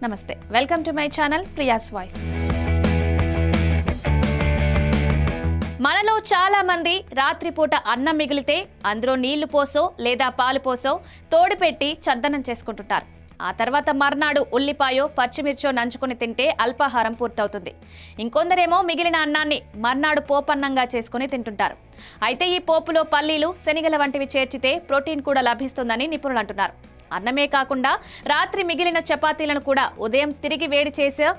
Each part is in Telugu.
నమస్తే welcome to my channel Priya's voice. మనలో చాలా మంది రాత్రిపూట అన్నం మిగిలితే అందులో నీళ్లు పోసో లేదా పాలు పోసో తోడుపెట్టి చద్దనం చేసుకుంటుంటారు. ఆ తర్వాత మర్నాడు ఉల్లిపాయో పచ్చిమిర్చో నంచుకుని తింటే అల్పాహారం పూర్తవుతుంది. ఇంకొందరేమో మిగిలిన అన్నాన్ని మర్నాడు పోపన్నంగా చేసుకుని తింటుంటారు. అయితే ఈ పోపులో పల్లీలు శనగల వంటివి చేర్చితే ప్రోటీన్ కూడా లభిస్తుందని నిపుణులు అంటున్నారు. అన్నమే కాకుండా రాత్రి మిగిలిన చపాతీలను కూడా ఉదయం తిరిగి వేడి చేసో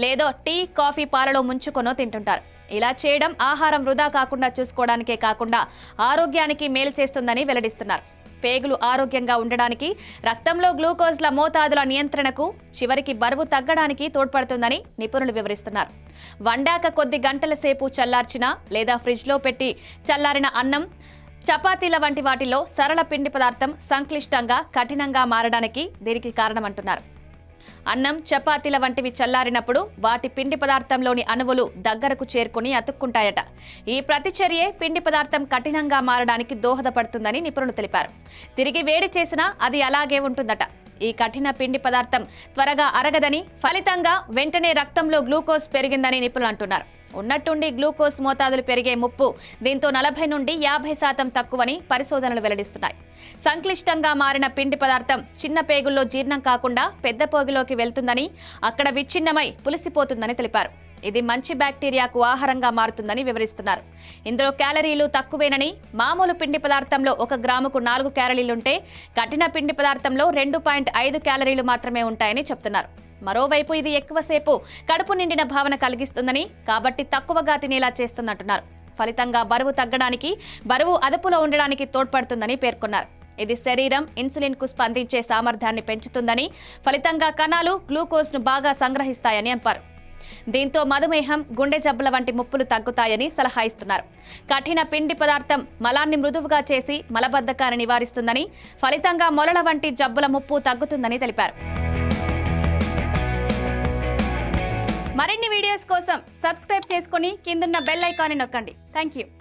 లేదో టీ కాఫీ పాలలో ముంచుకొనో తింటుంటారు. ఇలా చేయడం ఆహారం వృధా కాకుండా చూసుకోవడానికే కాకుండా ఆరోగ్యానికి మేలు చేస్తుందని వెల్లడిస్తున్నారు. పేగులు ఆరోగ్యంగా ఉండడానికి, రక్తంలో గ్లూకోజ్ల మోతాదుల నియంత్రణకు, చివరికి బరువు తగ్గడానికి తోడ్పడుతుందని నిపుణులు వివరిస్తున్నారు. వండాక కొద్ది గంటల సేపు చల్లార్చిన లేదా ఫ్రిడ్జ్లో పెట్టి చల్లారిన అన్నం, చపాతీల వంటి వాటిలో సరళ పిండి పదార్థం సంక్లిష్టంగా కఠినంగా మారడానికి దీనికి కారణమంటున్నారు. అన్నం, చపాతీల వంటివి చల్లారినప్పుడు వాటి పిండి పదార్థంలోని అణువులు దగ్గరకు చేరుకుని అతుక్కుంటాయట. ఈ ప్రతిచర్యే పిండి పదార్థం కఠినంగా మారడానికి దోహదపడుతుందని నిపుణులు తెలిపారు. తిరిగి వేడి చేసినా అది అలాగే ఉంటుందట. ఈ కఠిన పిండి పదార్థం త్వరగా అరగదని, ఫలితంగా వెంటనే రక్తంలో గ్లూకోజ్ పెరిగిందని నిపుణులు అంటున్నారు. ఉన్నట్టుండి గ్లూకోజ్ మోతాదులు పెరిగే ముప్పు దీంతో 40 నుండి 50% తక్కువని పరిశోధనలు వెల్లడిస్తున్నాయి. సంక్లిష్టంగా మారిన పిండి పదార్థం చిన్న పేగుల్లో జీర్ణం కాకుండా పెద్ద పేగులోకి వెళ్తుందని, అక్కడ విచ్ఛిన్నమై పులిసిపోతుందని తెలిపారు. ఇది మంచి బ్యాక్టీరియాకు ఆహారంగా మారుతుందని వివరిస్తున్నారు. ఇందులో క్యాలరీలు తక్కువేనని, మామూలు పిండి పదార్థంలో 1 గ్రాముకు 4 క్యాలరీలుంటే కఠిన పిండి పదార్థంలో 2.5 క్యాలరీలు మాత్రమే ఉంటాయని చెప్తున్నారు. మరోవైపు ఇది ఎక్కువసేపు కడుపు నిండిన భావన కలిగిస్తుందని, కాబట్టి తక్కువగా తినేలా చేస్తుందంటున్నారు. ఫలితంగా బరువు తగ్గడానికి, బరువు అదుపులో ఉండడానికి తోడ్పడుతుందని పేర్కొన్నారు. ఇది శరీరం ఇన్సులిన్ కు స్పందించే సామర్థ్యాన్ని పెంచుతుందని, ఫలితంగా కణాలు గ్లూకోజ్ ను బాగా సంగ్రహిస్తాయని అన్నారు. దీంతో మధుమేహం, గుండె జబ్బుల వంటి ముప్పులు తగ్గుతాయని సలహా ఇస్తున్నారు. కఠిన పిండి పదార్థం మలాన్ని మృదువుగా చేసి మలబద్ధకాన్ని నివారిస్తుందని, ఫలితంగా మొలల వంటి జబ్బుల ముప్పు తగ్గుతుందని తెలిపారు. మరిన్ని వీడియోస్ కోసం సబ్స్క్రైబ్ చేసుకుని కిందున్న బెల్ ఐకాన్ని నొక్కండి. Thank you.